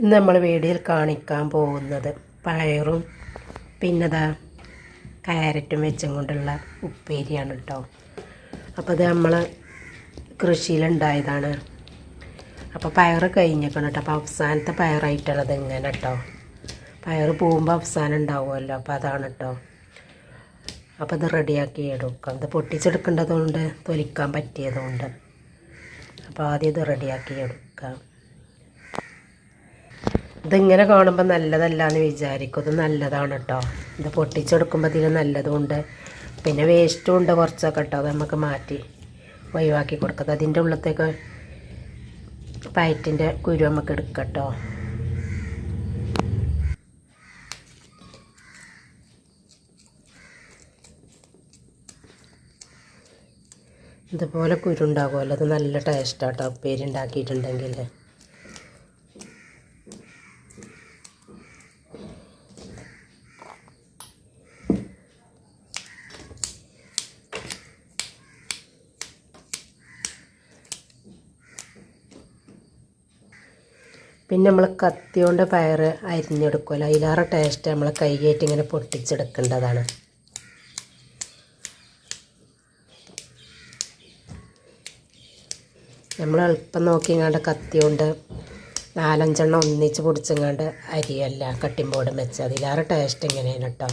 ഇന്ന് നമ്മൾ വീഡിയോയിൽ കാണിക്കാൻ പോകുന്നത് പയറും പിന്നെതാ ക്യാരറ്റും വെച്ചും കൊണ്ടുള്ള ഉപ്പേരിയാണ് കേട്ടോ. അപ്പോൾ ഇത് നമ്മൾ കൃഷിയിലുണ്ടായതാണ്. അപ്പോൾ പയർ കഴിഞ്ഞേക്കണം കേട്ടോ. അപ്പോൾ അവസാനത്തെ പയറായിട്ടുള്ളത് ഇങ്ങനെ കേട്ടോ. പയർ പോകുമ്പോൾ അവസാനം ഉണ്ടാവുമല്ലോ, അപ്പോൾ അതാണ് കേട്ടോ. അപ്പോൾ ഇത് റെഡിയാക്കി എടുക്കാം. ഇത് പൊട്ടിച്ചെടുക്കേണ്ടതുകൊണ്ട് തൊലിക്കാൻ പറ്റിയതുകൊണ്ട് അപ്പോൾ ആദ്യം ഇത് റെഡിയാക്കി എടുക്കാം. ഇതിങ്ങനെ കാണുമ്പോൾ നല്ലതല്ല എന്ന് വിചാരിക്കും. ഇത് നല്ലതാണ് കേട്ടോ. ഇത് പൊട്ടിച്ചെടുക്കുമ്പോൾ ഇതിൽ നല്ലതുകൊണ്ട് പിന്നെ വേസ്റ്റും ഉണ്ട് കുറച്ചൊക്കെ കേട്ടോ. അത് നമുക്ക് മാറ്റി ഒഴിവാക്കി കൊടുക്കാം. അതിൻ്റെ ഉള്ളത്തേക്ക് പയറ്റിൻ്റെ കുരു നമുക്ക് എടുക്കാം കേട്ടോ. ഇതുപോലെ കുരു ഉണ്ടാകുമല്ലോ. അത് നല്ല ടേസ്റ്റാണ് കേട്ടോ ഉപ്പേരി ഉണ്ടാക്കിയിട്ടുണ്ടെങ്കിൽ. പിന്നെ നമ്മൾ കത്തി കൊണ്ട് പയർ അരിഞ്ഞെടുക്കുമല്ലോ, അതിലേറെ ടേസ്റ്റ് നമ്മൾ കൈകേറ്റ് ഇങ്ങനെ പൊട്ടിച്ചെടുക്കേണ്ടതാണ്. നമ്മൾ എളുപ്പം നോക്കിങ്ങാണ്ട് കത്തി കൊണ്ട് 4-5 ഒന്നിച്ച് പൊടിച്ചങ്ങാണ്ട് അരിയല്ല കട്ടിംബോർഡും വെച്ച് അതിലേറെ ടേസ്റ്റ് ഇങ്ങനെയാണ് കേട്ടോ.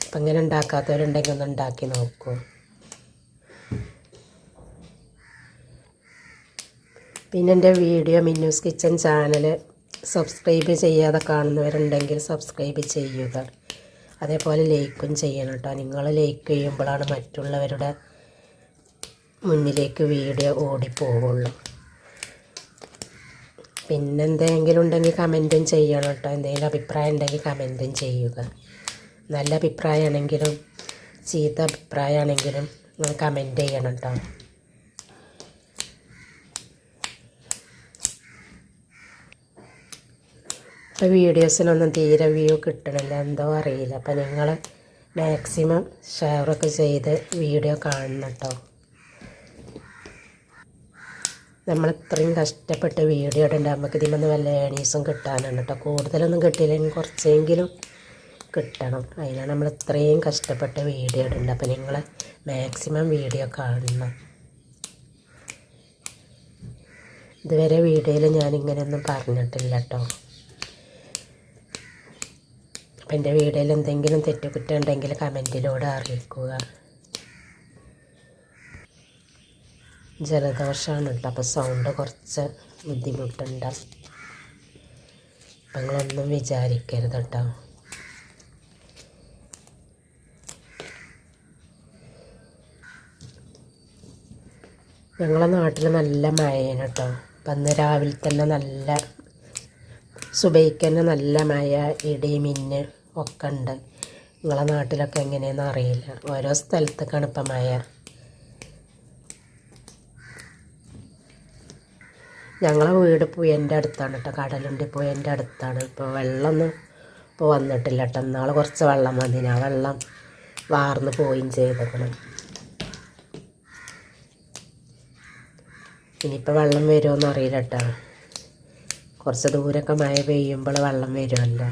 അപ്പം ഇങ്ങനെ ഉണ്ടാക്കാത്തവരുണ്ടെങ്കിൽ ഒന്ന് ഉണ്ടാക്കി നോക്കൂ. പിന്നെ എൻ്റെ video Minnu's kitchen channel subscribe ചെയ്യാതെ കാണുന്നവരുണ്ടെങ്കിൽ സബ്സ്ക്രൈബ് ചെയ്യുക. അതേപോലെ ലൈക്കും ചെയ്യണം കേട്ടോ. നിങ്ങൾ ലൈക്ക് ചെയ്യുമ്പോഴാണ് മറ്റുള്ളവരുടെ മുന്നിലേക്ക് വീഡിയോ ഓടിപ്പോവുള്ളൂ. പിന്നെ എന്തെങ്കിലും ഉണ്ടെങ്കിൽ കമൻറ്റും ചെയ്യണം കേട്ടോ. എന്തെങ്കിലും അഭിപ്രായം ഉണ്ടെങ്കിൽ കമൻറ്റും ചെയ്യുക. നല്ല അഭിപ്രായമാണെങ്കിലും ചീത്ത അഭിപ്രായമാണെങ്കിലും നിങ്ങൾ കമൻറ്റ് ചെയ്യണം കേട്ടോ. ഇപ്പോൾ വീഡിയോസിനൊന്നും തീരെ വ്യൂ കിട്ടണില്ല, എന്തോ അറിയില്ല. അപ്പോൾ നിങ്ങൾ മാക്സിമം ഷെയറൊക്കെ ചെയ്ത് വീഡിയോ കാണണം കേട്ടോ. നമ്മൾ ഇത്രയും കഷ്ടപ്പെട്ട് വീഡിയോ ഇടേണ്ട, നമുക്ക് ഇതിൽ വല്ല ഏണീസും കിട്ടാനാണ് കേട്ടോ. കൂടുതലൊന്നും കിട്ടിയില്ലെങ്കിൽ കുറച്ചെങ്കിലും കിട്ടണം. അതിനാണ് നമ്മൾ ഇത്രയും കഷ്ടപ്പെട്ട് വീഡിയോ ഇടേണ്ടത്. അപ്പോൾ നിങ്ങൾ മാക്സിമം വീഡിയോ കാണണം. ഇതുവരെ വീഡിയോയിൽ ഞാനിങ്ങനെയൊന്നും പറഞ്ഞിട്ടില്ല കേട്ടോ. അപ്പം എൻ്റെ വീഡിയോയിൽ എന്തെങ്കിലും തെറ്റുകുറ്റം ഉണ്ടെങ്കിൽ കമൻറ്റിലൂടെ അറിയിക്കുക. ജലദോഷമാണ് കേട്ടോ. അപ്പോൾ സൗണ്ട് കുറച്ച് ബുദ്ധിമുട്ടുണ്ട്. അപ്പം നിങ്ങളൊന്നും വിചാരിക്കരുത് കേട്ടോ. ഞങ്ങളെ നാട്ടിൽ നല്ല മഴയാണ് കേട്ടോ. അപ്പം അന്ന് രാവിലെ തന്നെ നല്ല സുബൈക്ക് തന്നെ നല്ല മഴ, ഇടി, മിന്ന് ഒക്കെ ഉണ്ട്. നിങ്ങളെ നാട്ടിലൊക്കെ എങ്ങനെയാണെന്ന് അറിയില്ല. ഓരോ സ്ഥലത്തേക്കാണ് ഇപ്പം മഴ. ഞങ്ങളെ വീട് പുഴൻ്റെ അടുത്താണ് കേട്ടോ. കടലുണ്ടി പുഴൻ്റെ അടുത്താണ്. ഇപ്പോൾ വെള്ളമൊന്നും ഇപ്പോൾ വന്നിട്ടില്ല കേട്ടോ. നാൾ കുറച്ച് വെള്ളം വന്നിന്. ആ വെള്ളം വാർന്ന് പോവുകയും ചെയ്തേക്കണം. ഇനിയിപ്പോൾ വെള്ളം വരുമോയെന്ന് അറിയില്ല കേട്ടോ. കുറച്ച് ദൂരമൊക്കെ മഴ പെയ്യുമ്പോൾ വെള്ളം വരുമല്ലോ.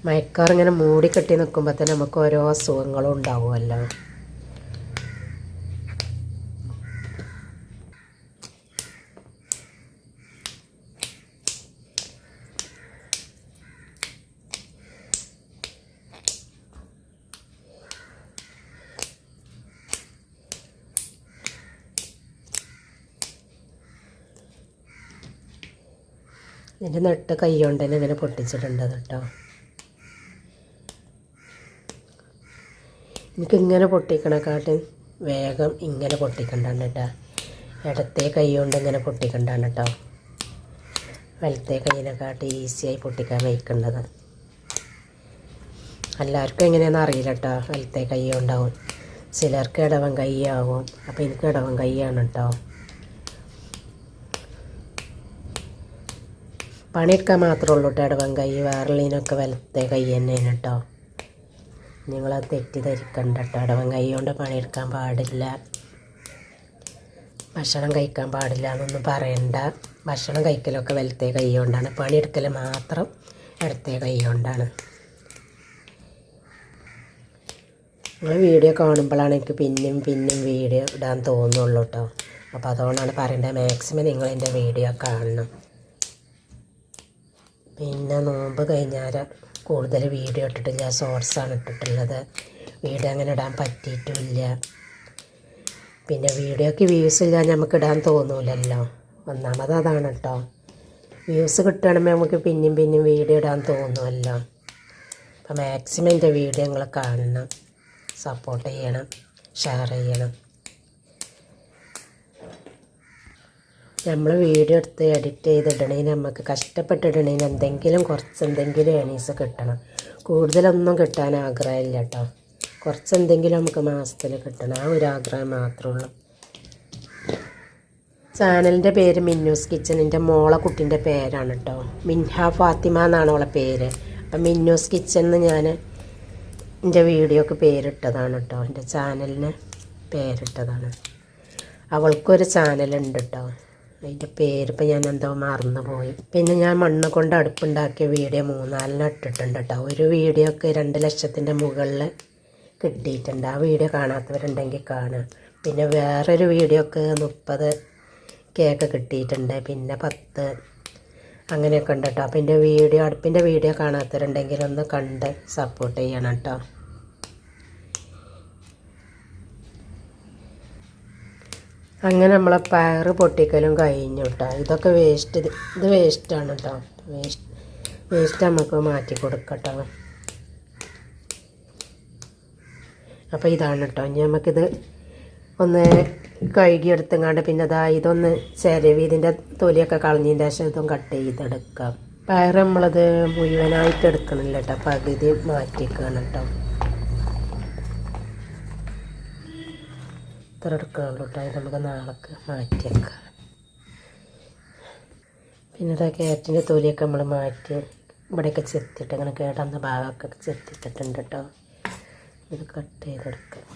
മഴക്കാർ ഇങ്ങനെ മൂടിക്കെട്ടി നിൽക്കുമ്പോൾ തന്നെ നമുക്ക് ഓരോ അസുഖങ്ങളും ഉണ്ടാവുമല്ലോ. ഇതിൻ്റെ നെട്ട് കൈ കൊണ്ട് തന്നെ ഇങ്ങനെ പൊട്ടിച്ചിട്ടുണ്ട് കേട്ടോ. എനിക്കിങ്ങനെ പൊട്ടിക്കണക്കാട്ടും വേഗം ഇങ്ങനെ പൊട്ടിക്കണ്ടാണ് കേട്ടോ. ഇടത്തെ കൈ കൊണ്ട് ഇങ്ങനെ പൊട്ടിക്കണ്ടാണ് കേട്ടോ. വലത്തെ കൈയിനെക്കാട്ടി ഈസിയായി പൊട്ടിക്കാൻ വയ്ക്കേണ്ടത്. എല്ലാവർക്കും എങ്ങനെയാണെന്ന് അറിയില്ല കേട്ടോ. വലത്തെ കൈ ഉണ്ടാവും, ചിലർക്ക് ഇടവൻ കൈ ആവും. അപ്പോൾ എനിക്ക് ഇടവൻ കൈയാണ് കേട്ടോ. പണിയെടുക്കാൻ മാത്രമേ ഉള്ളൂ കേട്ടോ ഇടവൻ കൈ. വേറെയുള്ളതിനൊക്കെ വലത്തെ കൈ തന്നെയാണ് കേട്ടോ. നിങ്ങളത് തെറ്റിദ്ധരിക്കണ്ട കേട്ടോ. ഇടവൻ കൈ കൊണ്ട് പണിയെടുക്കാൻ പാടില്ല. ഭക്ഷണം കഴിക്കാൻ പാടില്ല എന്നൊന്നും പറയണ്ട. ഭക്ഷണം കഴിക്കലൊക്കെ വലത്തെ കൈ കൊണ്ടാണ്, പണിയെടുക്കൽ മാത്രം ഇടത്തെ കൈ കൊണ്ടാണ്. നിങ്ങൾ വീഡിയോ കാണുമ്പോഴാണ് എനിക്ക് പിന്നെയും വീഡിയോ ഇടാൻ തോന്നുള്ളൂ കേട്ടോ. അപ്പോൾ അതുകൊണ്ടാണ് പറയേണ്ടത്, മാക്സിമം നിങ്ങളെൻ്റെ വീഡിയോ കാണണം. പിന്നെ നോമ്പ് കഴിഞ്ഞാൽ കൂടുതൽ വീഡിയോ ഇട്ടിട്ടില്ല, ഷോർട്സാണ് ഇട്ടിട്ടുള്ളത്. വീഡിയോ അങ്ങനെ ഇടാൻ പറ്റിയിട്ടുമില്ല. പിന്നെ വീഡിയോക്ക് വ്യൂസ് ഇല്ലാതെ നമുക്ക് ഇടാൻ തോന്നൂലല്ലോ. ഒന്നാമത് അതാണ് കേട്ടോ. വ്യൂസ് കിട്ടുകയാണെങ്കിൽ നമുക്ക് പിന്നെയും വീഡിയോ ഇടാൻ തോന്നുമല്ലോ. അപ്പോൾ മാക്സിമം എൻ്റെ വീഡിയോ നിങ്ങൾ കാണണം, സപ്പോർട്ട് ചെയ്യണം, ഷെയർ ചെയ്യണം. നമ്മൾ വീഡിയോ എടുത്ത് എഡിറ്റ് ചെയ്തിടണേന് നമുക്ക് കഷ്ടപ്പെട്ടിടണേന് കുറച്ചെന്തെങ്കിലും ഏണീസ് കിട്ടണം. കൂടുതലൊന്നും കിട്ടാൻ ആഗ്രഹമില്ല കേട്ടോ. കുറച്ചെന്തെങ്കിലും നമുക്ക് മാസത്തിൽ കിട്ടണം, ആ ഒരു ആഗ്രഹം മാത്രമേ ഉള്ളൂ. ചാനലിൻ്റെ പേര് മിന്നൂസ് കിച്ചൻ. എൻ്റെ മോളെ കുട്ടീൻ്റെ പേരാണ് കേട്ടോ. മിൻഹ ഫാത്തിമ എന്നാണ് അവളെ പേര്. അപ്പം മിന്നൂസ് കിച്ചൻ എന്ന് ഞാൻ എൻ്റെ വീഡിയോക്ക് പേരിട്ടതാണ് കേട്ടോ. എൻ്റെ ചാനലിന് പേരിട്ടതാണ്. അവൾക്കൊരു ചാനലുണ്ട് കേട്ടോ. അതിൻ്റെ പേരിപ്പോൾ ഞാൻ എന്തോ മറന്നുപോയി. പിന്നെ ഞാൻ മണ്ണ് കൊണ്ട് അടുപ്പുണ്ടാക്കിയ വീഡിയോ 3-4 ഇട്ടിട്ടുണ്ട് കേട്ടോ. ഒരു വീഡിയോക്ക് 2 ലക്ഷത്തിൻ്റെ മുകളിൽ കിട്ടിയിട്ടുണ്ട്. ആ വീഡിയോ കാണാത്തവരുണ്ടെങ്കിൽ കാണുക. പിന്നെ വേറൊരു വീഡിയോക്ക് 30 കേക്ക് കിട്ടിയിട്ടുണ്ട്. പിന്നെ 10 അങ്ങനെയൊക്കെ ഉണ്ട് കേട്ടോ. അപ്പം എൻ്റെ അടുപ്പിൻ്റെ വീഡിയോ കാണാത്തവരുണ്ടെങ്കിൽ ഒന്ന് കണ്ട് സപ്പോർട്ട് ചെയ്യണം കേട്ടോ. അങ്ങനെ നമ്മളെ പയർ പൊട്ടിക്കലും കഴിഞ്ഞു കേട്ടോ. ഇതൊക്കെ ഇത് വേസ്റ്റാണ് കേട്ടോ. വേസ്റ്റ് നമുക്ക് മാറ്റി കൊടുക്കട്ടോ. അപ്പോൾ ഇതാണ് കേട്ടോ. ഇനി നമുക്കിത് ഒന്ന് കഴുകിയെടുത്തങ്ങാണ്ട് പിന്നെ ഇതൊന്ന് ചിരവി ഇതിൻ്റെ തൊലിയൊക്കെ കളഞ്ഞതിൻ്റെ ശേഷം ഇതും കട്ട് ചെയ്തെടുക്കാം. പയർ നമ്മളത് മുഴുവനായിട്ട് എടുക്കണില്ല കേട്ടോ, പകുതി മാറ്റിക്കണം കേട്ടോ. ഇത്ര എടുക്കണുള്ളൂ കേട്ടോ. ഇത് നമുക്ക് നാളേക്ക് മാറ്റിയേക്കാം. പിന്നെ ക്യാരറ്റിൻ്റെ തൊലിയൊക്കെ നമ്മൾ മാറ്റി ഇവിടെയൊക്കെ ചെത്തിയിട്ട് അങ്ങനെ കേടന്ന ഭാഗമൊക്കെ ചെത്തിയിട്ടിട്ടുണ്ട് കേട്ടോ. ഇത് കട്ട് ചെയ്തെടുക്കാം.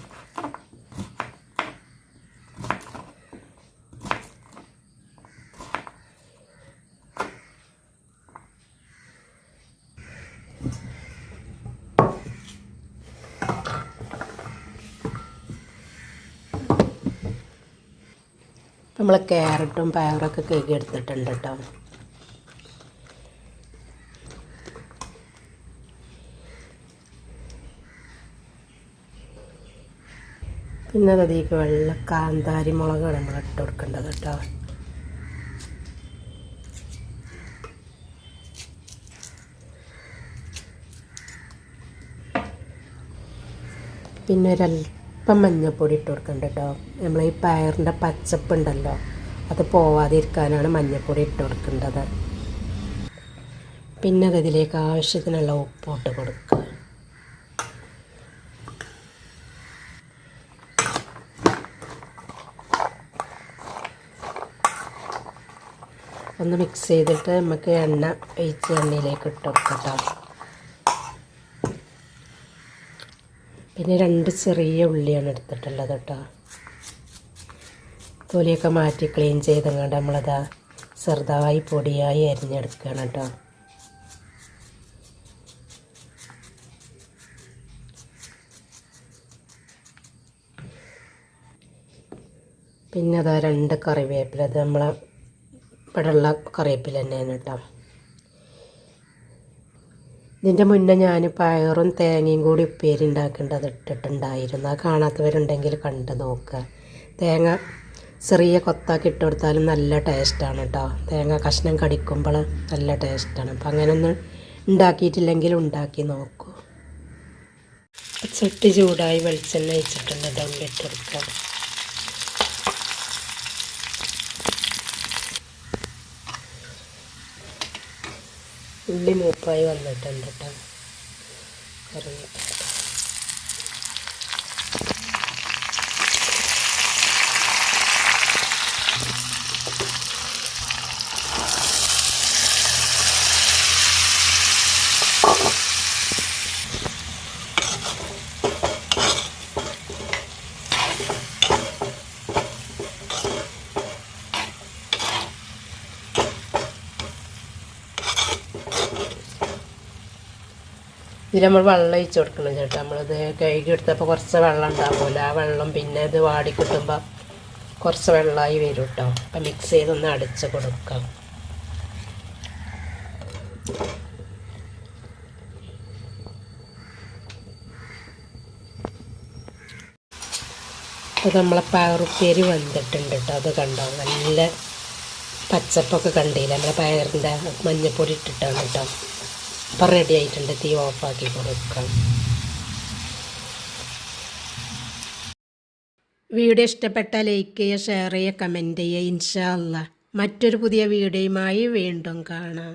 നമ്മൾ ക്യാരറ്റും പയറൊക്കെ കഴുകി എടുത്തിട്ടുണ്ട് കേട്ടോ. പിന്നെ അതിലേക്ക് വെള്ള കാന്താരി മുളകാണ് നമ്മൾ ഇട്ട് കൊടുക്കേണ്ടത് കേട്ടോ. പിന്നെ ഒരല്പം മഞ്ഞൾപ്പൊടി ഇട്ട് കൊടുക്കണ്ട കേട്ടോ. നമ്മൾ ഈ പയറിൻ്റെ പച്ചപ്പുണ്ടല്ലോ അത് പോവാതിരിക്കാനാണ് മഞ്ഞൾപ്പൊടി ഇട്ട് കൊടുക്കേണ്ടത്. പിന്നെ അതിലേക്ക് ആവശ്യത്തിനുള്ള ഉപ്പിട്ട് കൊടുക്കുക. ഒന്ന് മിക്സ് ചെയ്തിട്ട് നമുക്ക് എണ്ണ ഒഴിച്ച് എണ്ണയിലേക്ക് ഇട്ട് കൊടുക്കാം. പിന്നെ 2 ചെറിയ ഉള്ളിയാണ് എടുത്തിട്ടുള്ളത് കേട്ടോ. തൊലിയൊക്കെ മാറ്റി ക്ലീൻ ചെയ്തങ്ങാണ്ട് നമ്മളത് ചെറുതായി പൊടിയായി അരിഞ്ഞെടുക്കുകയാണ് കേട്ടോ. പിന്നെ 2 കറിവേപ്പില. അത് നമ്മളെ ഇവിടെയുള്ള കറിവേപ്പില തന്നെയാണ് കേട്ടോ. ഇതിൻ്റെ മുന്നേ ഞാൻ പയറും തേങ്ങയും കൂടി ഉപ്പേരി ഉണ്ടാക്കേണ്ടത് ഇട്ടിട്ടുണ്ടായിരുന്നു. അത് കാണാത്തവരുണ്ടെങ്കിൽ കണ്ട് നോക്കുക. തേങ്ങ ചെറിയ കൊത്താക്കി ഇട്ട് കൊടുത്താലും നല്ല ടേസ്റ്റാണ് കേട്ടോ. തേങ്ങ കഷ്ണം കടിക്കുമ്പോൾ നല്ല ടേസ്റ്റാണ്. അപ്പം അങ്ങനെ ഒന്ന് ഉണ്ടാക്കിയിട്ടില്ലെങ്കിൽ ഉണ്ടാക്കി നോക്കൂ. ചട്ടി ചൂടായി വെളിച്ചെണ്ണ ഒഴിച്ചിട്ടുണ്ട്. ദമ്മിട്ട് കൊടുക്കുക. ഉള്ളി മൂപ്പായി വന്നിട്ടുണ്ട് കേട്ടോ. കറിവേപ്പില ഇതിൽ നമ്മൾ വെള്ളം ഒഴിച്ച് കൊടുക്കണം ചേട്ടാ. നമ്മളിത് കഴുകി എടുത്തപ്പോൾ കുറച്ച് വെള്ളം ഉണ്ടാവുമല്ലോ, ആ വെള്ളം പിന്നെ ഇത് വാടി കിട്ടുമ്പോൾ കുറച്ച് വെള്ളമായി വരും കേട്ടോ. അപ്പം മിക്സ് ചെയ്തൊന്ന് അടച്ച് കൊടുക്കാം. അപ്പോൾ നമ്മളെ പയറുപ്പേരി വെന്തിട്ടുണ്ട് കേട്ടോ. അത് കണ്ടോ, നല്ല പച്ചപ്പൊക്കെ കണ്ടില്ല. നമ്മളെ പയറിൻ്റെ മഞ്ഞപ്പൊടി ഇട്ടിട്ടാണ് കേട്ടോ. അപ്പം റെഡി ആയിട്ടുണ്ട്. തീ ഓഫാക്കി കൊടുക്കാം. വീഡിയോ ഇഷ്ടപ്പെട്ടാൽ ലൈക്ക് ചെയ്യുക, ഷെയർ ചെയ്യുക, കമൻറ്റ് ചെയ്യുക. ഇൻഷാ അല്ലാഹ് മറ്റൊരു പുതിയ വീഡിയോയുമായി വീണ്ടും കാണാം.